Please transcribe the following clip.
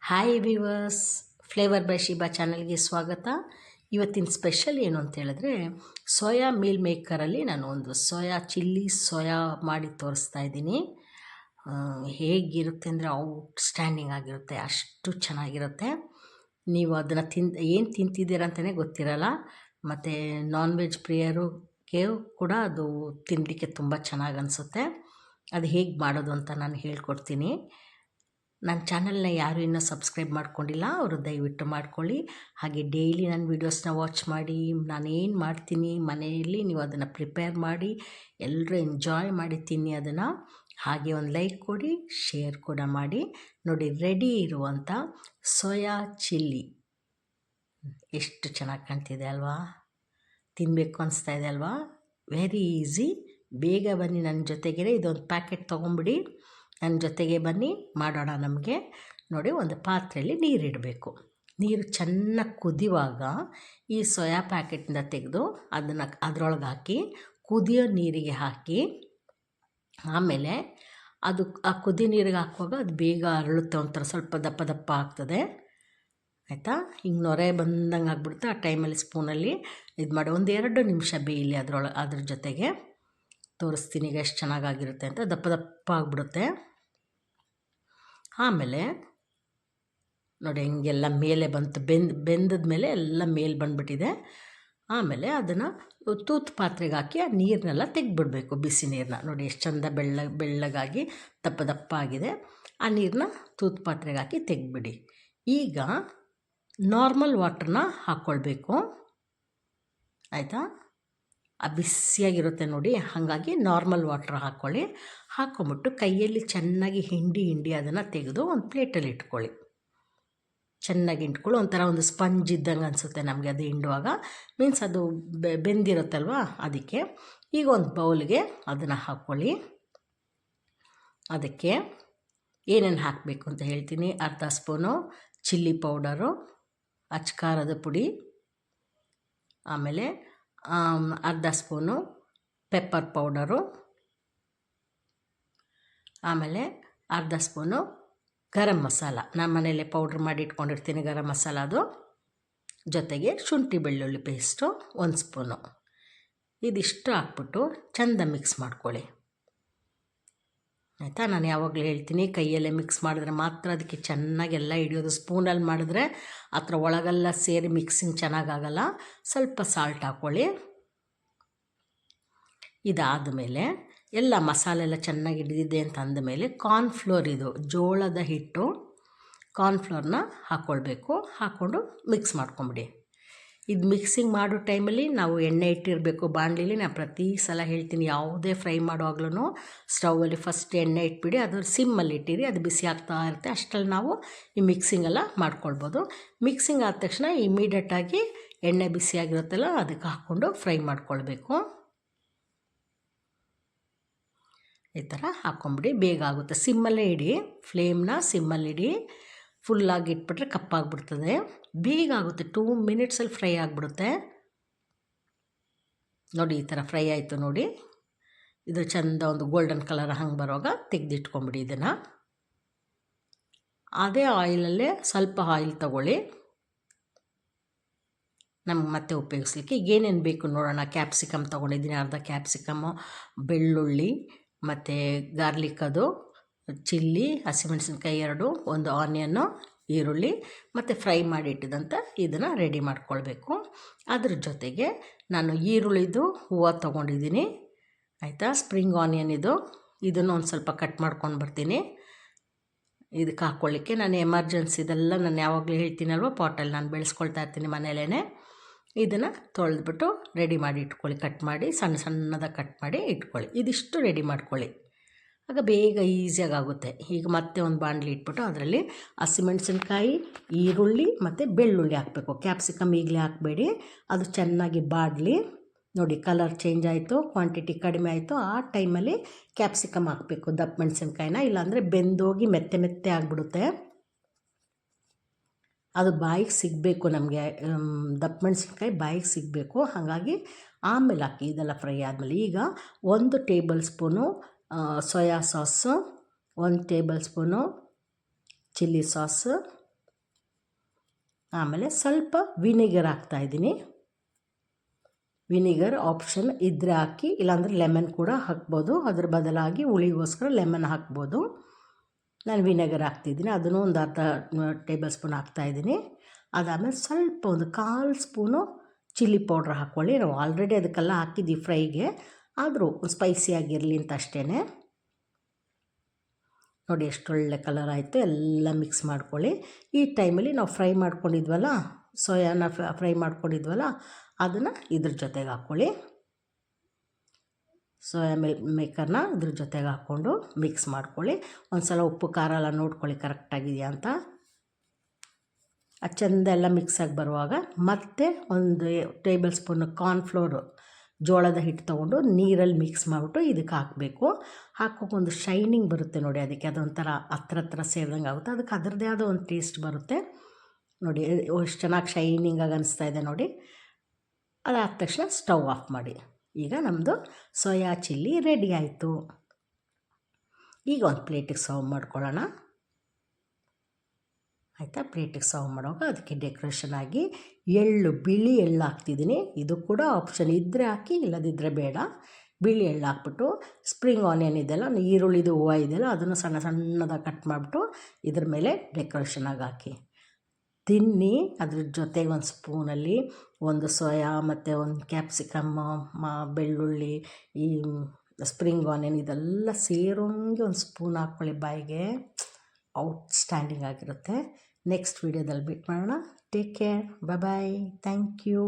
Hi viewers, flavour by Shiba ಚಾನಲ್ಗೆ ಸ್ವಾಗತ. ಇವತ್ತಿನ ಸ್ಪೆಷಲ್ ಏನು ಅಂತ ಹೇಳಿದ್ರೆ, ಸೋಯಾ ಮೀಲ್ ಮೇಕರಲ್ಲಿ ನಾನು ಒಂದು ಸೋಯಾ ಮಾಡಿ ತೋರಿಸ್ತಾ ಇದ್ದೀನಿ. ಹೇಗಿರುತ್ತೆ ಅಂದರೆ ಔಟ್ಸ್ಟ್ಯಾಂಡಿಂಗ್ ಆಗಿರುತ್ತೆ, ಅಷ್ಟು ಚೆನ್ನಾಗಿರುತ್ತೆ. ನೀವು ಅದನ್ನು ಏನು ತಿಂತಿದ್ದೀರ ಅಂತಲೇ ಗೊತ್ತಿರಲ್ಲ. ಮತ್ತು ನಾನ್ ವೆಜ್ ಪ್ರಿಯರಿಗೆ ಕೂಡ ಅದು ತಿನ್ನಲಿಕ್ಕೆ ತುಂಬ ಚೆನ್ನಾಗಿ ಅನಿಸುತ್ತೆ. ಅದು ಹೇಗೆ ಮಾಡೋದು ಅಂತ ನಾನು ಹೇಳ್ಕೊಡ್ತೀನಿ. ನನ್ನ ಚಾನಲ್ನ ಯಾರು ಇನ್ನೂ ಸಬ್ಸ್ಕ್ರೈಬ್ ಮಾಡ್ಕೊಂಡಿಲ್ಲ ಅವರು ದಯವಿಟ್ಟು ಮಾಡ್ಕೊಳ್ಳಿ. ಹಾಗೆ ಡೈಲಿ ನನ್ನ ವೀಡಿಯೋಸ್ನ ವಾಚ್ ಮಾಡಿ, ನಾನೇನು ಮಾಡ್ತೀನಿ ಮನೆಯಲ್ಲಿ ನೀವು ಅದನ್ನು ಪ್ರಿಪೇರ್ ಮಾಡಿ ಎಲ್ಲರೂ ಎಂಜಾಯ್ ಮಾಡಿ ತಿನ್ನಿ ಅದನ್ನು. ಹಾಗೆ ಒಂದು ಲೈಕ್ ಕೊಡಿ, ಶೇರ್ ಕೂಡ ಮಾಡಿ. ನೋಡಿ, ರೆಡಿ ಇರುವಂಥ ಸೋಯಾ ಚಿಲ್ಲಿ ಎಷ್ಟು ಚೆನ್ನಾಗಿ ಕಾಣ್ತಿದೆ ಅಲ್ವಾ? ತಿನ್ನಬೇಕು ಅನಿಸ್ತಾ ಇದೆ ಅಲ್ವಾ? Very easy. ಬೇಗ ಬನ್ನಿ ನನ್ನ ಜೊತೆಗೆ. ಇದೊಂದು ಪ್ಯಾಕೆಟ್ ತೊಗೊಂಬಿಡಿ, ನನ್ನ ಜೊತೆಗೆ ಬನ್ನಿ, ಮಾಡೋಣ. ನಮಗೆ ನೋಡಿ, ಒಂದು ಪಾತ್ರೆಯಲ್ಲಿ ನೀರಿಡಬೇಕು. ನೀರು ಚೆನ್ನಾಗಿ ಕುದಿಯುವಾಗ ಈ ಸೋಯಾ ಪ್ಯಾಕೆಟಿಂದ ತೆಗೆದು ಅದನ್ನು ಅದರೊಳಗೆ ಹಾಕಿ ಕುದಿಯೋ ನೀರಿಗೆ ಹಾಕಿ, ಆಮೇಲೆ ಅದು ಆ ಕುದಿ ನೀರಿಗೆ ಹಾಕುವಾಗ ಅದು ಬೇಗ ಅರಳುತ್ತೆ, ಒಂಥರ ಸ್ವಲ್ಪ ದಪ್ಪ ದಪ್ಪ ಆಗ್ತದೆ. ಆಯಿತಾ? ಹಿಂಗೆ ನೊರೆ ಬಂದಂಗೆ ಆಗ್ಬಿಡುತ್ತೆ. ಆ ಟೈಮಲ್ಲಿ ಸ್ಪೂನಲ್ಲಿ ಇದು ಮಾಡಿ 1-2 ನಿಮಿಷ ಬೇಯಲಿ ಅದ್ರ ಜೊತೆಗೆ. ತೋರಿಸ್ತೀನಿ ಈಗ ಎಷ್ಟು ಚೆನ್ನಾಗಾಗಿರುತ್ತೆ ಅಂತ. ದಪ್ಪ ದಪ್ಪ ಆಗಿಬಿಡುತ್ತೆ. ಆಮೇಲೆ ನೋಡಿ, ಹಿಂಗೆಲ್ಲ ಮೇಲೆ ಬಂತು, ಬೆಂದದ ಮೇಲೆ ಎಲ್ಲ ಮೇಲೆ ಬಂದುಬಿಟ್ಟಿದೆ. ಆಮೇಲೆ ಅದನ್ನು ತೂತು ಪಾತ್ರೆಗೆ ಹಾಕಿ ಆ ನೀರನ್ನೆಲ್ಲ ತೆಗೆದ್ಬಿಡ್ಬೇಕು, ಬಿಸಿ ನೀರನ್ನ. ನೋಡಿ ಎಷ್ಟು ಚಂದ ಬೆಳ್ಳಗಾಗಿ ದಪ್ಪ ದಪ್ಪ ಆಗಿದೆ. ಆ ನೀರನ್ನ ತೂತು ಪಾತ್ರೆಗೆ ಹಾಕಿ ತೆಗೆದ್ಬಿಡಿ. ಈಗ ನಾರ್ಮಲ್ ವಾಟ್ರನ್ನ ಹಾಕ್ಕೊಳ್ಬೇಕು, ಆಯಿತಾ? ಆ ಬಿಸಿಯಾಗಿರುತ್ತೆ ನೋಡಿ, ಹಾಗಾಗಿ ನಾರ್ಮಲ್ ವಾಟ್ರ್ ಹಾಕ್ಕೊಳ್ಳಿ. ಹಾಕ್ಕೊಂಬಿಟ್ಟು ಕೈಯಲ್ಲಿ ಚೆನ್ನಾಗಿ ಹಿಂಡಿ ಅದನ್ನು ತೆಗೆದು ಒಂದು ಪ್ಲೇಟಲ್ಲಿ ಇಟ್ಕೊಳ್ಳಿ. ಚೆನ್ನಾಗಿ ಹಿಂಡ್ಕೊಳ್ಳಿ. ಒಂದು ಸ್ಪಂಜ್ ಇದ್ದಂಗೆ ಅನಿಸುತ್ತೆ ನಮಗೆ ಅದು ಹಿಂಡುವಾಗ. ಮೀನ್ಸ್ ಅದು ಬೆಂದಿರುತ್ತಲ್ವ, ಅದಕ್ಕೆ. ಈಗ ಒಂದು ಬೌಲ್ಗೆ ಅದನ್ನು ಹಾಕ್ಕೊಳ್ಳಿ. ಅದಕ್ಕೆ ಏನೇನು ಹಾಕಬೇಕು ಅಂತ ಹೇಳ್ತೀನಿ. ಅರ್ಧ ಸ್ಪೂನು ಚಿಲ್ಲಿ ಪೌಡರು, ಅಚ್ಕಾರದ ಪುಡಿ, ಆಮೇಲೆ ಅರ್ಧ ಸ್ಪೂನು ಪೆಪ್ಪರ್ ಪೌಡರು, ಆಮೇಲೆ ಅರ್ಧ ಸ್ಪೂನು ಗರಂ ಮಸಾಲ. ನಾನು ಮನೆಯಲ್ಲೇ ಪೌಡ್ರ್ ಮಾಡಿ ಇಟ್ಕೊಂಡಿರ್ತೀನಿ ಗರಂ ಮಸಾಲ. ಅದು ಜೊತೆಗೆ ಶುಂಠಿ ಬೆಳ್ಳುಳ್ಳಿ ಪೇಸ್ಟು 1 ಸ್ಪೂನು. ಇದಿಷ್ಟು ಹಾಕ್ಬಿಟ್ಟು ಚೆಂದ ಮಿಕ್ಸ್ ಮಾಡ್ಕೊಳ್ಳಿ, ಆಯಿತಾ? ನಾನು ಯಾವಾಗಲೂ ಹೇಳ್ತೀನಿ, ಕೈಯಲ್ಲೇ ಮಿಕ್ಸ್ ಮಾಡಿದ್ರೆ ಮಾತ್ರ ಅದಕ್ಕೆ ಚೆನ್ನಾಗೆಲ್ಲ ಹಿಡಿಯೋದು. ಸ್ಪೂನಲ್ಲಿ ಮಾಡಿದ್ರೆ ಆ ಥರ ಒಳಗೆಲ್ಲ ಸೇರಿ ಮಿಕ್ಸಿಂಗ್ ಚೆನ್ನಾಗಾಗಲ್ಲ. ಸ್ವಲ್ಪ ಸಾಲ್ಟ್ ಹಾಕ್ಕೊಳ್ಳಿ. ಇದಾದಮೇಲೆ ಎಲ್ಲ ಮಸಾಲೆ ಎಲ್ಲ ಚೆನ್ನಾಗಿ ಹಿಡಿದಿದೆ ಅಂತ ಅಂದಮೇಲೆ ಕಾರ್ನ್ಫ್ಲೋರ್, ಇದು ಜೋಳದ ಹಿಟ್ಟು, ಕಾರ್ನ್ಫ್ಲೋರ್ನ ಹಾಕ್ಕೊಳ್ಬೇಕು. ಹಾಕ್ಕೊಂಡು ಮಿಕ್ಸ್ ಮಾಡ್ಕೊಂಬಿಡಿ. ಇದು ಮಿಕ್ಸಿಂಗ್ ಮಾಡೋ ಟೈಮಲ್ಲಿ ನಾವು ಎಣ್ಣೆ ಇಟ್ಟಿರಬೇಕು ಬಾಣಲಿಲಿ. ನಾನು ಪ್ರತಿ ಸಲ ಹೇಳ್ತೀನಿ, ಯಾವುದೇ ಫ್ರೈ ಮಾಡುವಾಗ್ಲೂ ಸ್ಟೌವಲ್ಲಿ ಫಸ್ಟ್ ಎಣ್ಣೆ ಇಟ್ಬಿಡಿ, ಅದು ಸಿಮ್ಮಲ್ಲಿ ಇಟ್ಟಿರಿ, ಅದು ಬಿಸಿ ಆಗ್ತಾ ಇರುತ್ತೆ. ಅಷ್ಟರಲ್ಲಿ ನಾವು ಈ ಮಿಕ್ಸಿಂಗೆಲ್ಲ ಮಾಡ್ಕೊಳ್ಬೋದು. ಮಿಕ್ಸಿಂಗ್ ಆದ ತಕ್ಷಣ ಇಮಿಡಿಯೇಟಾಗಿ ಎಣ್ಣೆ ಬಿಸಿಯಾಗಿರುತ್ತಲ್ಲ ಅದಕ್ಕೆ ಹಾಕ್ಕೊಂಡು ಫ್ರೈ ಮಾಡ್ಕೊಳ್ಬೇಕು. ಈ ಥರ ಹಾಕ್ಕೊಂಬಿಡಿ, ಬೇಗ ಆಗುತ್ತೆ. ಸಿಮ್ಮಲ್ಲೇ ಇಡಿ, ಫ್ಲೇಮ್ನ ಸಿಮ್ಮಲ್ಲಿಡಿ. ಫುಲ್ಲಾಗಿ ಇಟ್ಬಿಟ್ರೆ ಕಪ್ಪಾಗಿಬಿಡ್ತದೆ. ಬೇಗ ಆಗುತ್ತೆ, 2 ಮಿನಿಟ್ಸಲ್ಲಿ ಫ್ರೈ ಆಗಿಬಿಡುತ್ತೆ. ನೋಡಿ, ಈ ಥರ ಫ್ರೈ ಆಯಿತು ನೋಡಿ. ಇದು ಚೆಂದ ಒಂದು ಗೋಲ್ಡನ್ ಕಲರ್ ಹಂಗೆ ಬರುವಾಗ ತೆಗೆದಿಟ್ಕೊಂಬಿಡಿ ಇದನ್ನು. ಅದೇ ಆಯಿಲಲ್ಲೇ ಸ್ವಲ್ಪ ಆಯಿಲ್ ತೊಗೊಳ್ಳಿ, ನಮ್ಗೆ ಮತ್ತೆ ಉಪಯೋಗಿಸ್ಲಿಕ್ಕೆ. ಈಗ ಏನೇನು ಬೇಕು ನೋಡೋಣ. ಕ್ಯಾಪ್ಸಿಕಮ್ ತೊಗೊಂಡಿದ್ದೀನಿ, ಅರ್ಧ ಕ್ಯಾಪ್ಸಿಕಮ್ಮು, ಬೆಳ್ಳುಳ್ಳಿ, ಮತ್ತು ಗಾರ್ಲಿಕ್, ಅದು ಚಿಲ್ಲಿ, ಹಸಿಮೆಣಸಿನ್ಕಾಯಿ 2, 1 ಆನಿಯನ್ನು, ಈರುಳ್ಳಿ, ಮತ್ತು ಫ್ರೈ ಮಾಡಿಟ್ಟಿದಂಥ ಇದನ್ನು ರೆಡಿ ಮಾಡ್ಕೊಳ್ಬೇಕು. ಅದ್ರ ಜೊತೆಗೆ ನಾನು ಈರುಳ್ಳಿದು ಹೂವು ತೊಗೊಂಡಿದ್ದೀನಿ, ಆಯಿತಾ? ಸ್ಪ್ರಿಂಗ್ ಆನಿಯನ್ ಇದನ್ನು ಒಂದು ಸ್ವಲ್ಪ ಕಟ್ ಮಾಡ್ಕೊಂಡು ಬರ್ತೀನಿ ಇದಕ್ಕೆ ಹಾಕ್ಕೊಳ್ಳಿಕ್ಕೆ. ನಾನು ಎಮರ್ಜೆನ್ಸಿದೆಲ್ಲ ನಾನು ಯಾವಾಗಲೂ ಹೇಳ್ತೀನಲ್ವ, ಪಾಟಲ್ಲಿ ನಾನು ಬೆಳೆಸ್ಕೊಳ್ತಾ ಇರ್ತೀನಿ ಮನೆಯಲ್ಲೇ. ಇದನ್ನು ತೊಳೆದ್ಬಿಟ್ಟು ರೆಡಿ ಮಾಡಿ ಇಟ್ಕೊಳ್ಳಿ. ಕಟ್ ಮಾಡಿ ಸಣ್ಣದಾಗಿ ಕಟ್ ಮಾಡಿ ಇಟ್ಕೊಳ್ಳಿ. ಇದಿಷ್ಟು ರೆಡಿ ಮಾಡ್ಕೊಳ್ಳಿ, ಆಗ ಬೇಗ ಈಸಿಯಾಗಿ ಆಗುತ್ತೆ. ಈಗ ಮತ್ತೆ ಒಂದು ಬಾಣಲಿ ಇಟ್ಬಿಟ್ಟು ಅದರಲ್ಲಿ ಹಸಿಮೆಣಸಿನ್ಕಾಯಿ, ಈರುಳ್ಳಿ ಮತ್ತು ಬೆಳ್ಳುಳ್ಳಿ ಹಾಕಬೇಕು. ಕ್ಯಾಪ್ಸಿಕಮ್ ಈಗಲೇ ಹಾಕಬೇಡಿ, ಅದು ಚೆನ್ನಾಗಿ ಬಾಡಲಿ. ನೋಡಿ, ಕಲರ್ ಚೇಂಜ್ ಆಯಿತು, ಕ್ವಾಂಟಿಟಿ ಕಡಿಮೆ ಆಯಿತು. ಆ ಟೈಮಲ್ಲಿ ಕ್ಯಾಪ್ಸಿಕಮ್ ಹಾಕಬೇಕು, ದಪ್ಪ ಮೆಣಸಿನ್ಕಾಯಿನ. ಇಲ್ಲಾಂದರೆ ಬೆಂದೋಗಿ ಮೆತ್ತೆ ಆಗಿಬಿಡುತ್ತೆ. ಅದು ಬಾಯಿಗೆ ಸಿಗಬೇಕು ನಮಗೆ, ದಪ್ಪ ಮೆಣಸಿನ್ಕಾಯಿ ಬಾಯಿಗೆ ಸಿಗಬೇಕು. ಹಾಗಾಗಿ ಆಮೇಲೆ ಹಾಕಿ, ಇದೆಲ್ಲ ಫ್ರೈ ಆದಮೇಲೆ. ಈಗ 1 table spoon soya sauce, 1 table spoon chilli sauce, ಆಮೇಲೆ ಸ್ವಲ್ಪ ವಿನಿಗರ್ ಹಾಕ್ತಾಯಿದ್ದೀನಿ. ವಿನಿಗರ್ ಆಪ್ಷನ್ ಇದ್ದರೆ ಹಾಕಿ, ಇಲ್ಲಾಂದರೆ ಲೆಮನ್ ಕೂಡ ಹಾಕ್ಬೋದು. ಅದ್ರ ಬದಲಾಗಿ ಹುಳಿಗೋಸ್ಕರ ಲೆಮನ್ ಹಾಕ್ಬೋದು. ನಾನು ವಿನೆಗರ್ ಹಾಕ್ತಿದ್ದೀನಿ, ಅದನ್ನು ಒಂದು ಅರ್ಧ ಟೇಬಲ್ ಸ್ಪೂನ್ ಹಾಕ್ತಾಯಿದ್ದೀನಿ. ಅದಾದಮೇಲೆ ಸ್ವಲ್ಪ ಒಂದು 1/4 ಸ್ಪೂನು ಚಿಲ್ಲಿ ಪೌಡ್ರ್ ಹಾಕ್ಕೊಳ್ಳಿ. ನಾವು ಆಲ್ರೆಡಿ ಅದಕ್ಕೆಲ್ಲ ಹಾಕಿದ್ದೀವಿ ಫ್ರೈಗೆ, ಆದರೂ ಸ್ಪೈಸಿಯಾಗಿರಲಿ ಅಂತ ಅಷ್ಟೇ. ನೋಡಿ ಎಷ್ಟೊಳ್ಳೆ ಕಲರ್ ಆಯಿತು. ಎಲ್ಲ ಮಿಕ್ಸ್ ಮಾಡ್ಕೊಳ್ಳಿ. ಈ ಟೈಮಲ್ಲಿ ನಾವು ಫ್ರೈ ಮಾಡ್ಕೊಂಡಿದ್ವಲ್ಲ, ಸೋಯಾನ ಫ್ರೈ ಮಾಡ್ಕೊಂಡಿದ್ವಲ್ಲ, ಅದನ್ನು ಇದ್ರ ಜೊತೆಗೆ ಹಾಕ್ಕೊಳ್ಳಿ. ಸೋಯಾ ಮೇಕರ್ನ ಇದ್ರ ಜೊತೆಗೆ ಹಾಕ್ಕೊಂಡು ಮಿಕ್ಸ್ ಮಾಡ್ಕೊಳ್ಳಿ. ಒಂದು ಸಲ ಉಪ್ಪು ಖಾರ ಎಲ್ಲ ನೋಡ್ಕೊಳ್ಳಿ ಕರೆಕ್ಟಾಗಿದೆಯಾ ಅಂತ. ಅದು ಚೆಂದ ಎಲ್ಲ ಮಿಕ್ಸಾಗಿ ಬರುವಾಗ ಮತ್ತೆ ಒಂದು ಟೇಬಲ್ ಸ್ಪೂನ್ ಕಾರ್ನ್ಫ್ಲೋರು, ಜೋಳದ ಹಿಟ್ಟು ತೊಗೊಂಡು ನೀರಲ್ಲಿ ಮಿಕ್ಸ್ ಮಾಡಿಬಿಟ್ಟು ಇದಕ್ಕೆ ಹಾಕಬೇಕು. ಹಾಕೋಕೆ ಒಂದು ಶೈನಿಂಗ್ ಬರುತ್ತೆ ನೋಡಿ, ಅದಕ್ಕೆ ಅದೊಂಥರ ಹತ್ರ ಸೇರಿದಂಗೆ ಆಗುತ್ತೆ. ಅದಕ್ಕೆ ಅದರದ್ದೇ ಆದ ಒಂದು ಟೇಸ್ಟ್ ಬರುತ್ತೆ ನೋಡಿ. ಎಷ್ಟು ಚೆನ್ನಾಗಿ ಶೈನಿಂಗಾಗಿ ಅನಿಸ್ತಾ ಇದೆ ನೋಡಿ. ಅದಾದ ತಕ್ಷಣ ಸ್ಟವ್ ಆಫ್ ಮಾಡಿ. ಈಗ ನಮ್ಮದು ಸೋಯಾ ಚಿಲ್ಲಿ ರೆಡಿ ಆಯಿತು. ಈಗ ಒಂದು ಪ್ಲೇಟಿಗೆ ಸರ್ವ್ ಮಾಡ್ಕೊಳ್ಳೋಣ. ಆಯಿತಾ? ಪ್ಲೇಟಿಗೆ ಸರ್ವ್ ಮಾಡುವಾಗ ಅದಕ್ಕೆ ಡೆಕೋರೇಷನ್ ಆಗಿ ಬಿಳಿ ಎಳ್ಳು ಹಾಕ್ತಿದ್ದೀನಿ. ಇದು ಕೂಡ ಆಪ್ಷನ್ ಇದ್ದರೆ ಹಾಕಿ, ಇಲ್ಲದಿದ್ದರೆ ಬೇಡ. ಬಿಳಿ ಎಳ್ಳು ಹಾಕ್ಬಿಟ್ಟು ಸ್ಪ್ರಿಂಗ್ ಆನಿಯನ್ ಇದೆಯಲ್ಲ, ಈರುಳ್ಳಿದು ಹೂವು ಇದೆಯಲ್ಲ, ಅದನ್ನು ಸಣ್ಣ ಸಣ್ಣದಾಗಿ ಕಟ್ ಮಾಡಿಬಿಟ್ಟು ಇದ್ರ ಮೇಲೆ ಡೆಕೋರೇಷನಾಗಿ ಹಾಕಿ ತಿನ್ನಿ. ಅದ್ರ ಜೊತೆಗೆ ಒಂದು ಸ್ಪೂನಲ್ಲಿ ಒಂದು ಸೋಯಾ ಮತ್ತು ಒಂದು ಕ್ಯಾಪ್ಸಿಕಮ್, ಬೆಳ್ಳುಳ್ಳಿ, ಈ ಸ್ಪ್ರಿಂಗ್ ಆನಿಯನ್ ಇದೆಲ್ಲ ಸೇರೋಂಗೆ ಒಂದು ಸ್ಪೂನ್ ಹಾಕ್ಕೊಳ್ಳಿ ಬಾಯಿಗೆ. ಔಟ್ಸ್ಟ್ಯಾಂಡಿಂಗ್ ಆಗಿರುತ್ತೆ. ನೆಕ್ಸ್ಟ್ ವೀಡಿಯೋದಲ್ಲಿ ಮೀಟ್ ಮಾಡೋಣ. Take care. Bye. Thank you.